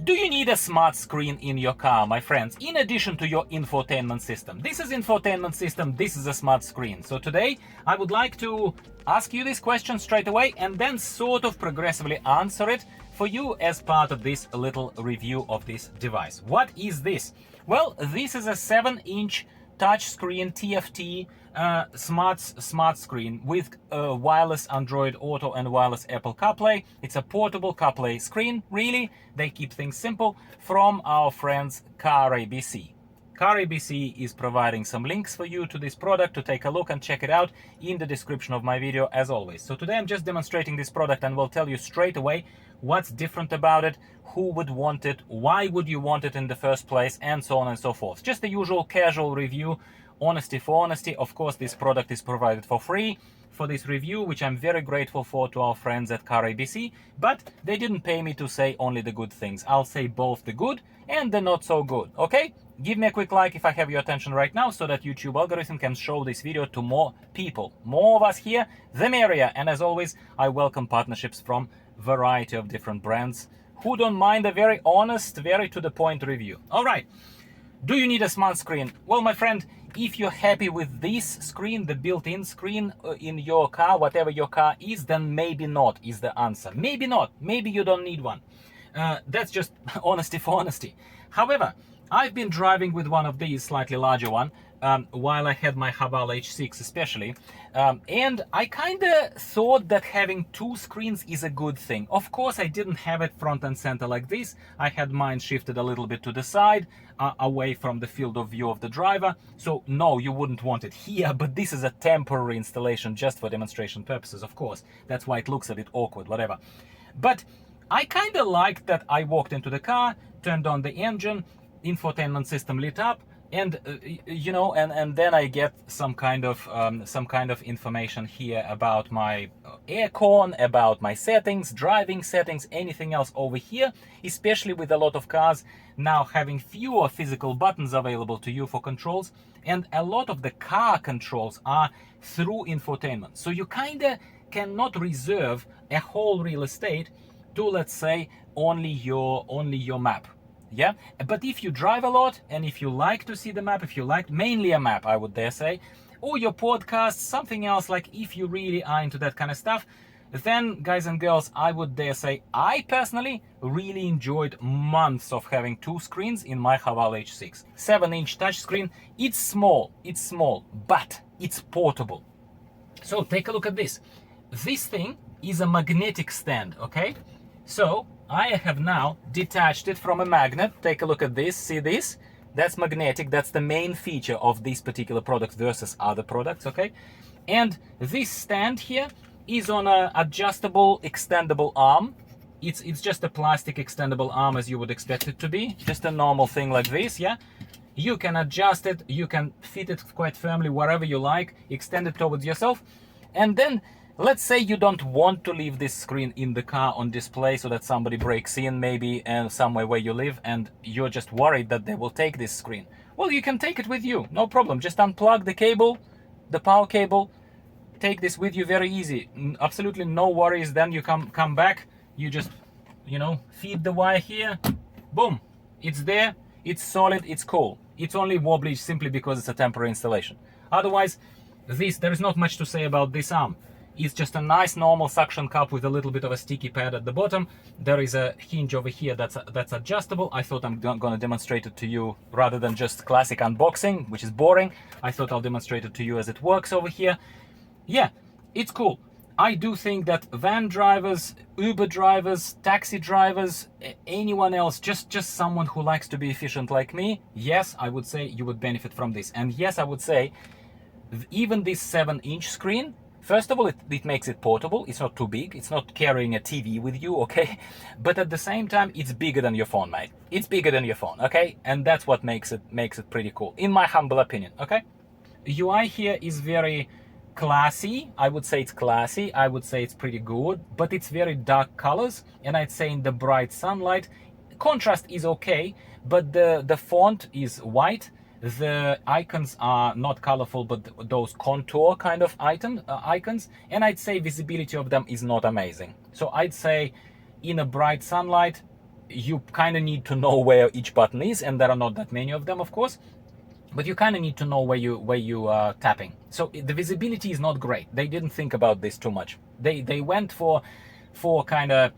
Do you need a smart screen in your car, my friends, in addition to your infotainment system? This is infotainment system, this is a smart screen. So today I would like to ask you this question straight away and then sort of progressively answer it for you as part of this little review of this device. What is this? Well, this is a 7-inch touchscreen TFT smart screen with wireless Android Auto and wireless Apple CarPlay. It's a portable CarPlay screen, really. They keep things simple, from our friends CARABC. CARABC is providing some links for you to this product to take a look and check it out in the description of my video, as always. So today I'm just demonstrating this product and will tell you straight away what's different about it, who would want it, why would you want it in the first place, and so on and so forth. Just the usual casual review, honesty for honesty. Of course, this product is provided for free for this review, which I'm very grateful for to our friends at CARABC, but they didn't pay me to say only the good things. I'll say both the good and the not so good, okay? Give me a quick like if I have your attention right now, so that YouTube algorithm can show this video to more people. More of us here, the merrier. And as always, I welcome partnerships from variety of different brands who don't mind a very honest, very to the point review. All right, do you need a smart screen? Well, my friend, if you're happy with this screen, the built-in screen in your car, whatever your car is, then maybe not is the answer. Maybe not. Maybe you don't need one. That's just honesty for honesty. However, I've been driving with one of these, slightly larger one, while I had my Haval H6 especially, and I kind of thought that having two screens is a good thing. Of course, I didn't have it front and center like this. I had mine shifted a little bit to the side, away from the field of view of the driver. So no, you wouldn't want it here, but this is a temporary installation just for demonstration purposes, of course. That's why it looks a bit awkward, whatever. But I kind of liked that I walked into the car, turned on the engine, infotainment system lit up, and you know, and then I get some kind of information here about my aircon, about my settings, driving settings, anything else over here, especially with a lot of cars now having fewer physical buttons available to you for controls, and a lot of the car controls are through infotainment. So you kind of cannot reserve a whole real estate to, let's say, only your map. Yeah, but if you drive a lot and if you like to see the map, if you like mainly a map, I would dare say, or your podcast, something else, like if you really are into that kind of stuff, then guys and girls, I would dare say I personally really enjoyed months of having two screens in my Haval H6. 7-inch touchscreen. It's small, but it's portable. So take a look at this. This thing is a magnetic stand, okay? So I have now detached it from a magnet. Take a look at this. See this? That's magnetic. That's the main feature of this particular product versus other products, okay? And this stand here is on a adjustable, extendable arm. It's just a plastic extendable arm, as you would expect it to be. Just a normal thing like this, yeah? You can adjust it. You can fit it quite firmly wherever you like. Extend it towards yourself. And then let's say you don't want to leave this screen in the car on display so that somebody breaks in maybe and somewhere where you live, and you're just worried that they will take this screen. Well, you can take it with you, no problem. Just unplug the cable, the power cable, take this with you, very easy. Absolutely no worries. Then you come back, you just, you know, feed the wire here, boom, it's there, it's solid, it's cool. It's only wobbly simply because it's a temporary installation. Otherwise, there is not much to say about this arm. It's just a nice normal suction cup with a little bit of a sticky pad at the bottom. There is a hinge over here that's adjustable. I thought I'm going to demonstrate it to you rather than just classic unboxing, which is boring. I thought I'll demonstrate it to you as it works over here. Yeah, it's cool. I do think that van drivers, Uber drivers, taxi drivers, anyone else, just someone who likes to be efficient like me, yes, I would say you would benefit from this. And yes, I would say even this 7-inch screen, first of all, it makes it portable. It's not too big. It's not carrying a TV with you, okay? But at the same time, it's bigger than your phone, mate. It's bigger than your phone, okay? And that's what makes it pretty cool, in my humble opinion, okay? UI here is very classy. I would say it's classy. I would say it's pretty good, but it's very dark colors. And I'd say in the bright sunlight, contrast is okay, but the font is white. The icons are not colorful, but those contour kind of icons, and I'd say visibility of them is not amazing. So I'd say in a bright sunlight, you kind of need to know where each button is, and there are not that many of them, of course, but you kind of need to know where you are tapping. So the visibility is not great. They didn't think about this too much. They went for kind of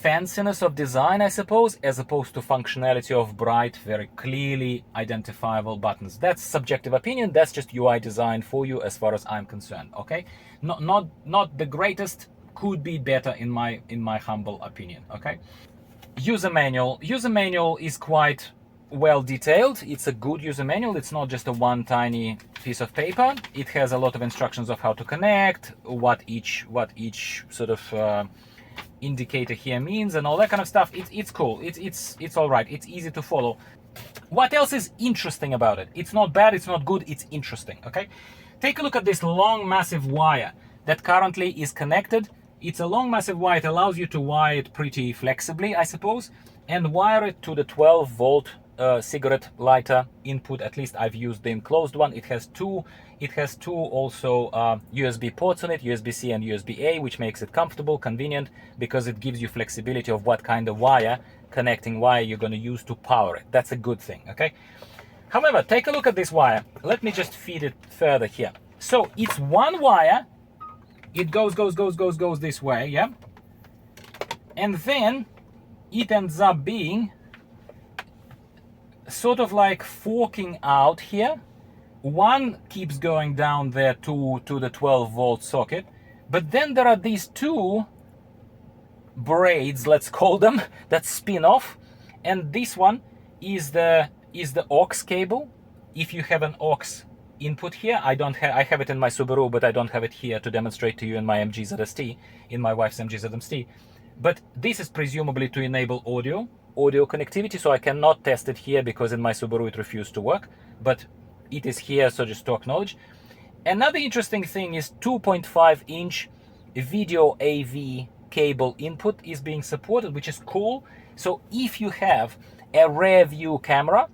fanciness of design, I suppose, as opposed to functionality of bright, very clearly identifiable buttons. That's subjective opinion. That's just UI design for you, as far as I'm concerned. Okay, not the greatest. Could be better in my humble opinion. Okay, user manual. User manual is quite well detailed. It's a good user manual. It's not just a one tiny piece of paper. It has a lot of instructions of how to connect, what each sort of indicator here means, and all that kind of stuff. It's cool. It's all right. It's easy to follow. What else is interesting about it? It's not bad. It's not good. It's interesting. Okay, take a look at this long, massive wire that currently is connected. It's a long, massive wire. It allows you to wire it pretty flexibly, I suppose, and wire it to the 12-volt cigarette lighter input. At least I've used the enclosed one. It has two also USB ports on it, USB-C and USB-A, which makes it comfortable, convenient, because it gives you flexibility of what kind of connecting wire you're going to use to power it. That's a good thing. Okay, however, take a look at this wire. Let me just feed it further here. So it's one wire. It goes this way, yeah, and then it ends up being sort of like forking out here. One keeps going down there to the 12-volt socket, but then there are these two braids, let's call them, that spin off, and this one is the aux cable. If you have an aux input here, I have it in my Subaru, but I don't have it here to demonstrate to you in my MG ZST, in my wife's MG ZMT. But this is presumably to enable audio connectivity, so I cannot test it here because in my Subaru it refused to work, but it is here, so just stock knowledge. Another interesting thing is 2.5-inch video AV cable input is being supported, which is cool. So if you have a rear view camera,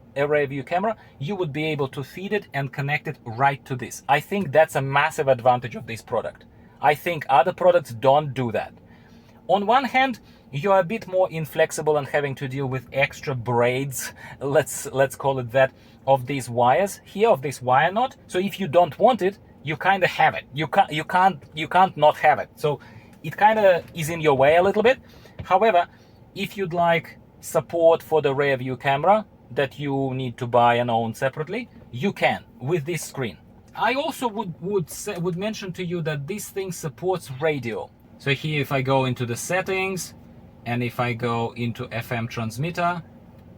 you would be able to feed it and connect it right to this. I think that's a massive advantage of this product. I think other products don't do that. On one hand, you're a bit more inflexible and having to deal with extra braids, let's call it that, of these wires here, of this wire knot. So if you don't want it, you kind of have it. You can't not have it. So it kind of is in your way a little bit. However, if you'd like support for the rear view camera that you need to buy and own separately, you can with this screen. I also would mention to you that this thing supports radio. So here, if I go into the settings and if I go into FM transmitter,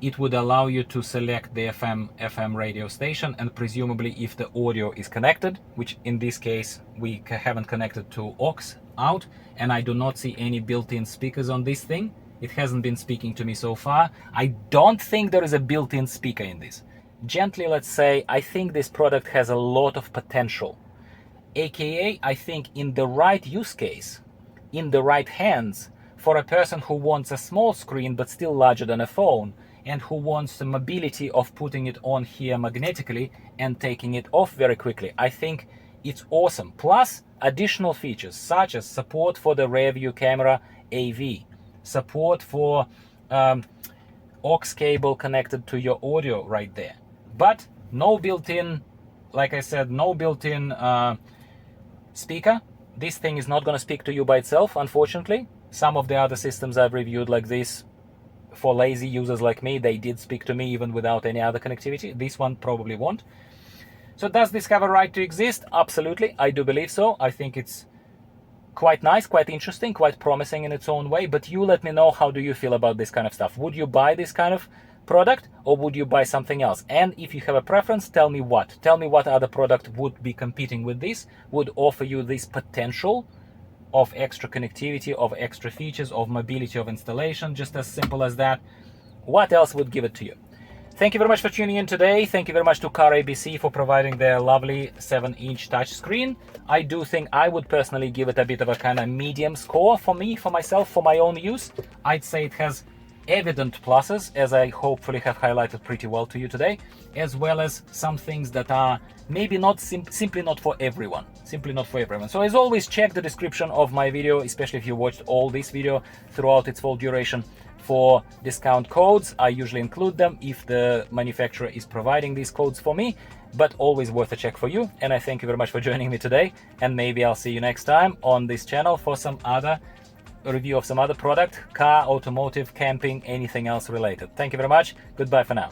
it would allow you to select the FM radio station, and presumably if the audio is connected, which in this case we haven't connected to aux out, and I do not see any built-in speakers on this thing. It hasn't been speaking to me so far. I don't think there is a built-in speaker in this. Gently, let's say, I think this product has a lot of potential. AKA, I think in the right use case, in the right hands, for a person who wants a small screen but still larger than a phone, and who wants the mobility of putting it on here magnetically and taking it off very quickly, I think it's awesome. Plus additional features such as support for the rear view camera AV, support for aux cable connected to your audio right there, but no built-in, like I said, no built-in speaker. This thing is not going to speak to you by itself, unfortunately. Some of the other systems I've reviewed like this, for lazy users like me, they did speak to me even without any other connectivity. This one probably won't. So does this have a right to exist? Absolutely, I do believe so. I think it's quite nice, quite interesting, quite promising in its own way. But you let me know, how do you feel about this kind of stuff? Would you buy this kind of product, or would you buy something else? And if you have a preference, tell me what. Tell me what other product would be competing with this, would offer you this potential of extra connectivity, of extra features, of mobility of installation, just as simple as that. What else would give it to you? Thank you very much for tuning in today. Thank you very much to CARABC for providing their lovely 7-inch touchscreen. I do think I would personally give it a bit of a kind of medium score for me, for myself, for my own use. I'd say it has evident pluses, as I hopefully have highlighted pretty well to you today, as well as some things that are maybe not simply not for everyone. Simply not for everyone. So as always, check the description of my video, especially if you watched all this video throughout its full duration, for discount codes. I usually include them if the manufacturer is providing these codes for me, but always worth a check for you. And I thank you very much for joining me today, and maybe I'll see you next time on this channel for some other review of some other product, car, automotive, camping, anything else related. Thank you very much. Goodbye for now.